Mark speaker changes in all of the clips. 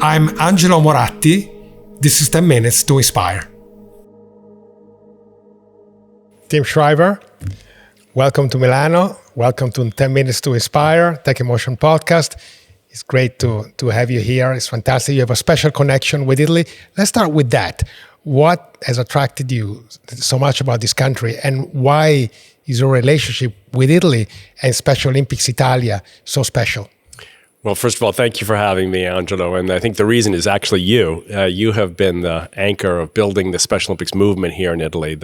Speaker 1: I'm Angelo Moratti. This is 10 Minutes to Inspire. Tim Shriver, welcome to Milano. Welcome to 10 Minutes to Inspire, Tech Emotion Podcast. It's great to have you here. It's fantastic. You have a special connection with Italy. Let's start with that. What has attracted you so much about this country, and why is your relationship with Italy and Special Olympics Italia so special?
Speaker 2: Well, first of all, thank you for having me, Angelo. And I think the reason is actually you. You have been the anchor of building the Special Olympics movement here in Italy.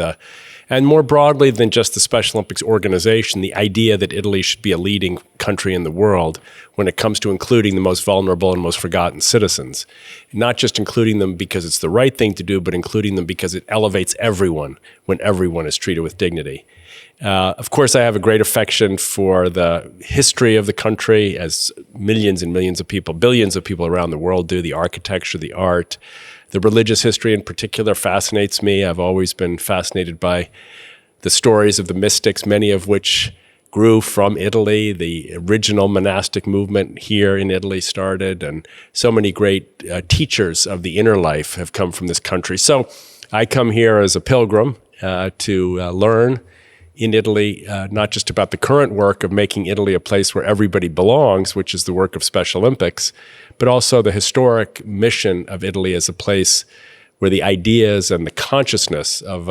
Speaker 2: And more broadly than just the Special Olympics organization, the idea that Italy should be a leading country in the world when it comes to including the most vulnerable and most forgotten citizens. Not just including them because it's the right thing to do, but including them because it elevates everyone when everyone is treated with dignity. Of course, I have a great affection for the history of the country, as millions and millions of people, billions of people around the world do. The architecture, the art, the religious history in particular fascinates me. I've always been fascinated by the stories of the mystics, many of which grew from Italy. The original monastic movement here in Italy started, and so many great teachers of the inner life have come from this country. So I come here as a pilgrim to learn in Italy, not just about the current work of making Italy a place where everybody belongs, which is the work of Special Olympics, but also the historic mission of Italy as a place where the ideas and the consciousness of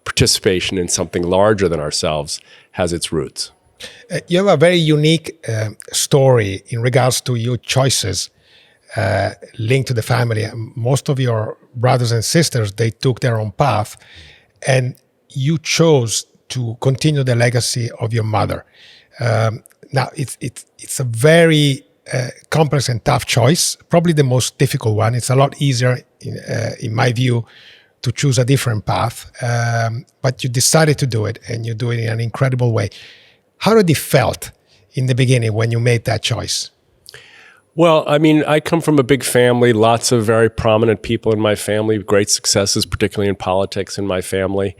Speaker 2: participation in something larger than ourselves has its roots.
Speaker 1: You have a very unique story in regards to your choices linked to the family. Most of your brothers and sisters, they took their own path, and you chose to continue the legacy of your mother. Now, it's a very complex and tough choice, probably the most difficult one. It's a lot easier, in my view, to choose a different path, but you decided to do it, and you do it in an incredible way. How did it felt in the beginning when you made that choice?
Speaker 2: Well, I mean, I come from a big family, lots of very prominent people in my family, great successes, particularly in politics in my family.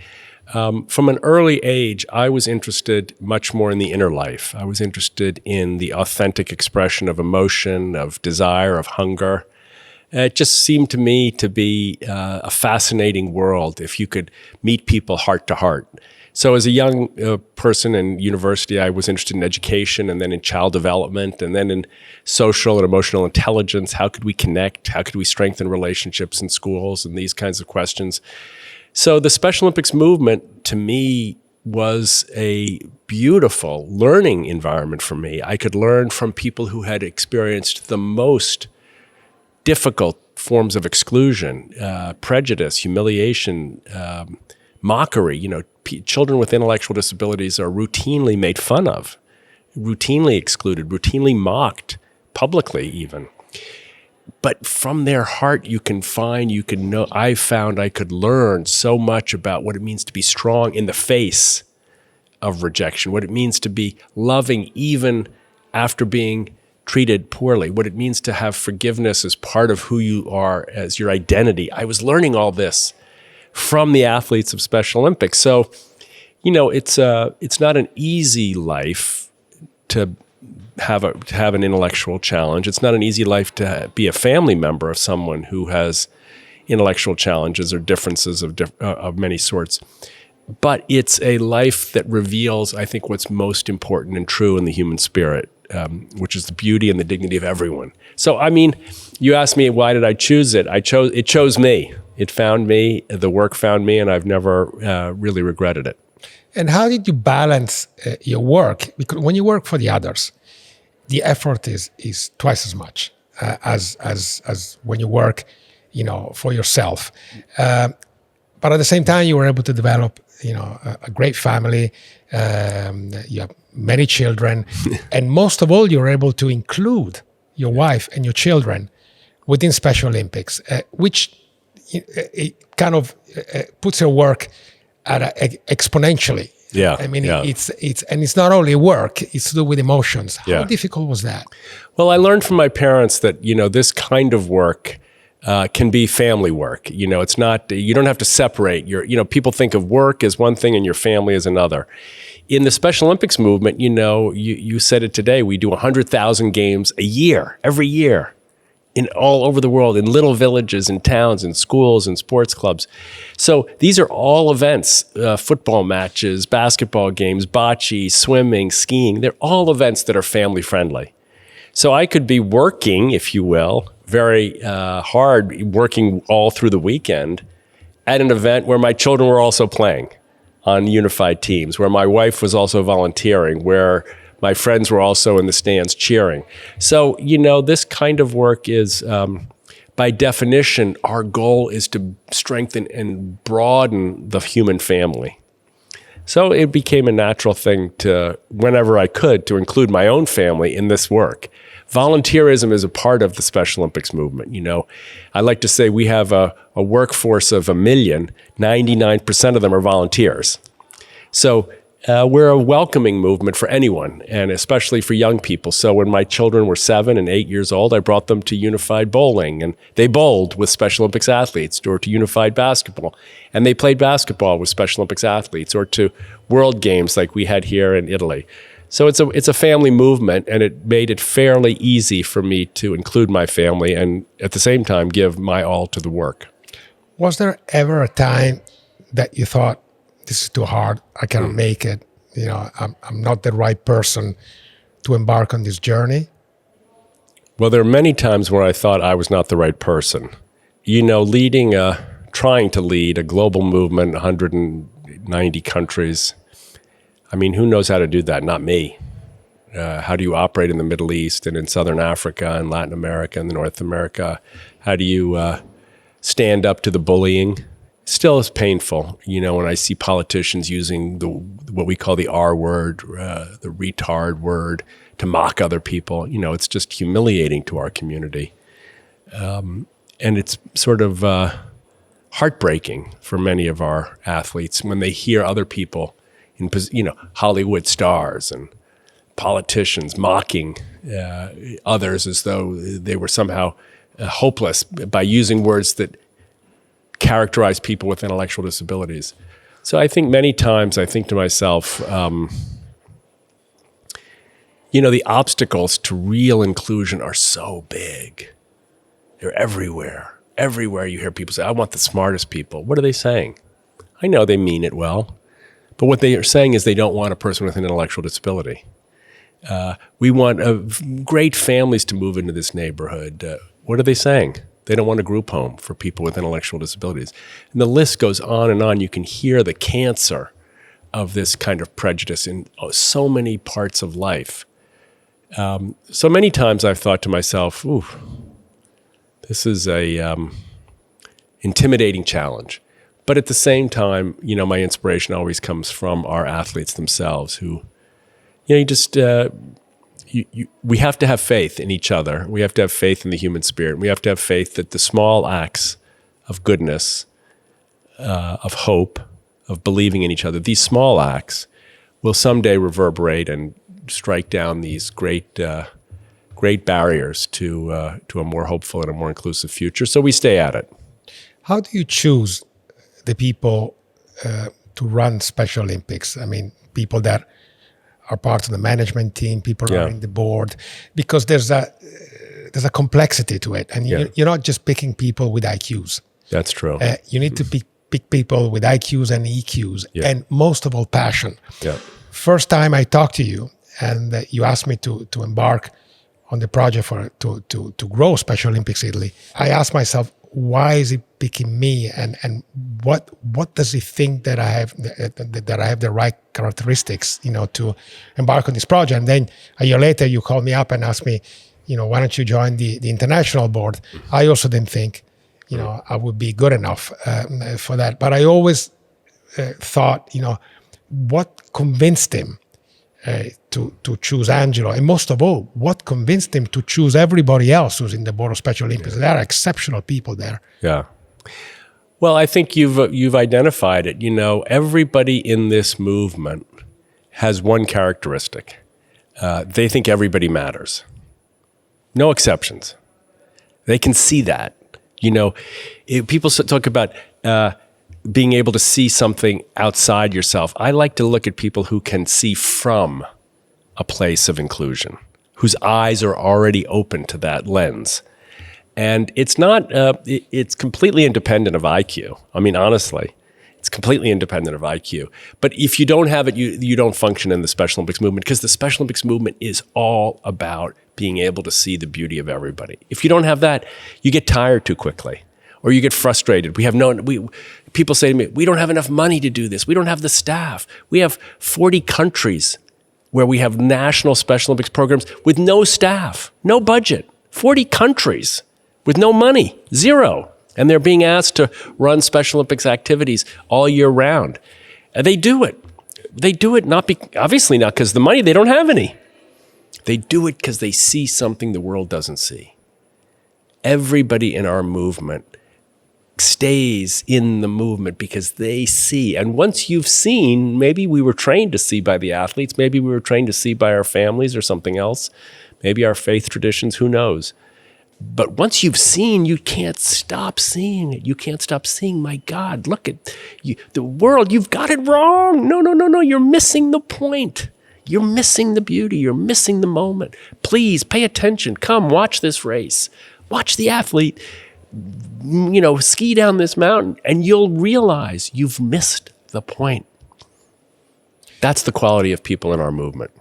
Speaker 2: From an early age, I was interested much more in the inner life. I was interested in the authentic expression of emotion, of desire, of hunger. It just seemed to me to be a fascinating world if you could meet people heart to heart. So as a young person in university, I was interested in education, and then in child development, and then in social and emotional intelligence. How could we connect? How could we strengthen relationships in schools, and these kinds of questions. So the Special Olympics movement, to me, was a beautiful learning environment for me. I could learn from people who had experienced the most difficult forms of exclusion, prejudice, humiliation, mockery. You know, children with intellectual disabilities are routinely made fun of, routinely excluded, routinely mocked, publicly even. But from their heart, you can know, I found I could learn so much about what it means to be strong in the face of rejection, what it means to be loving even after being treated poorly, what it means to have forgiveness as part of who you are, as your identity. I was learning all this from the athletes of Special Olympics. So, you know, it's not an easy life to have an intellectual challenge. It's not an easy life to be a family member of someone who has intellectual challenges or differences of many sorts. But it's a life that reveals, I think, what's most important and true in the human spirit, which is the beauty and the dignity of everyone. So, I mean, you asked me, why did I choose it? It chose me. It found me. The work found me, and I've never really regretted it.
Speaker 1: And how did you balance your work? Because when you work for the others, the effort is twice as much as when you work, you know, for yourself. But at the same time, you were able to develop, you know, a great family. You have many children, and most of all, you were able to include your wife and your children within Special Olympics, which it kind of puts your work at exponentially.
Speaker 2: Yeah,
Speaker 1: I mean, it's not only work; it's to do with emotions. How difficult was that?
Speaker 2: Well, I learned from my parents that, you know, this kind of work can be family work. You know, it's not, you don't have to separate people think of work as one thing and your family as another. In the Special Olympics movement, you know, you said it today, we do 100,000 games a year, every year. in all over the world, in little villages and towns and schools and sports clubs. So these are all events, football matches, basketball games, bocce, swimming, skiing. They're all events that are family friendly. So I could be working, if you will, very hard, working all through the weekend at an event where my children were also playing on unified teams, where my wife was also volunteering, where my friends were also in the stands cheering. So, this kind of work is, by definition, our goal is to strengthen and broaden the human family. So it became a natural thing to, whenever I could, to include my own family in this work. Volunteerism is a part of the Special Olympics movement. I like to say we have a workforce of 1 million, 99% of them are volunteers. So we're a welcoming movement for anyone, and especially for young people. So when my children were 7 and 8 years old, I brought them to Unified Bowling, and they bowled with Special Olympics athletes, or to Unified Basketball, and they played basketball with Special Olympics athletes, or to World Games like we had here in Italy. So it's a family movement, and it made it fairly easy for me to include my family and at the same time give my all to the work.
Speaker 1: Was there ever a time that you thought, this is too hard, I cannot make it, I'm not the right person to embark on this journey?
Speaker 2: Well, there are many times where I thought I was not the right person. Trying to lead a global movement, 190 countries, who knows how to do that? Not me. How do you operate in the Middle East and in Southern Africa and Latin America and North America? How do you stand up to the bullying? Still is painful, when I see politicians using what we call the R word, the retard word, to mock other people. It's just humiliating to our community. And it's sort of heartbreaking for many of our athletes when they hear other people Hollywood stars and politicians mocking others as though they were somehow hopeless by using words that characterize people with intellectual disabilities. So I think many times I think to myself, the obstacles to real inclusion are so big. They're everywhere. Everywhere you hear people say, I want the smartest people. What are they saying? I know they mean it well. But what they are saying is they don't want a person with an intellectual disability. We want great families to move into this neighborhood. What are they saying? They don't want a group home for people with intellectual disabilities. And the list goes on and on. You can hear the cancer of this kind of prejudice in so many parts of life. So many times I've thought to myself, ooh, this is a intimidating challenge. But at the same time, my inspiration always comes from our athletes themselves who, we have to have faith in each other. We have to have faith in the human spirit. We have to have faith that the small acts of goodness, of hope, of believing in each other, these small acts will someday reverberate and strike down these great barriers to a more hopeful and a more inclusive future. So we stay at it.
Speaker 1: How do you choose the people to run Special Olympics? People that are part of the management team, people running the board, because there's a complexity to it, and you're not just picking people with IQs.
Speaker 2: That's true.
Speaker 1: You need to pick people with IQs and EQs, and most of all, passion.
Speaker 2: Yeah.
Speaker 1: First time I talked to you, and you asked me to embark on the project to grow Special Olympics Italy, I asked myself, why is he picking me, and what does he think that I have the right characteristics, to embark on this project? And then a year later, you called me up and asked me, why don't you join the international board? I also didn't think, I would be good enough for that. But I always thought, what convinced him to choose Angelo, and most of all, what convinced him to choose everybody else who's in the board of Special Olympics? There are exceptional people there.
Speaker 2: Yeah. Well, I think you've identified it. Everybody in this movement has one characteristic. They think everybody matters. No exceptions. They can see that. People talk about being able to see something outside yourself. I like to look at people who can see from a place of inclusion, whose eyes are already open to that lens. And it's not, it's completely independent of IQ. I mean, honestly, it's completely independent of IQ. But if you don't have it, you don't function in the Special Olympics movement, because the Special Olympics movement is all about being able to see the beauty of everybody. If you don't have that, you get tired too quickly, or you get frustrated. People say to me, we don't have enough money to do this. We don't have the staff. We have 40 countries where we have national Special Olympics programs with no staff, no budget. 40 countries with no money, zero. And they're being asked to run Special Olympics activities all year round. And they do it. They do it obviously not because the money, they don't have any. They do it because they see something the world doesn't see. Everybody in our movement stays in the movement because they see. And once you've seen, maybe we were trained to see by the athletes, maybe we were trained to see by our families or something else, maybe our faith traditions, who knows? But once you've seen, you can't stop seeing it. You can't stop seeing, my God, look at you, the world, you've got it wrong. No, you're missing the point. You're missing the beauty. You're missing the moment. Please pay attention. Come watch this race. Watch the athlete, ski down this mountain, and you'll realize you've missed the point. That's the quality of people in our movement.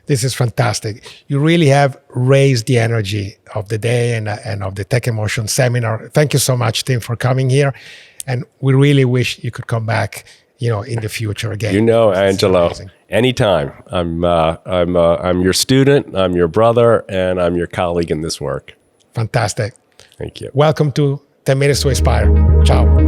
Speaker 1: This is fantastic. You really have raised the energy of the day and of the Tech Emotion seminar. Thank you so much, Tim, for coming here. And we really wish you could come back, in the future again.
Speaker 2: Angelo, anytime. I'm your student, I'm your brother, and I'm your colleague in this work.
Speaker 1: Fantastic.
Speaker 2: Thank you.
Speaker 1: Welcome to 10 Minutes to Inspire. Ciao.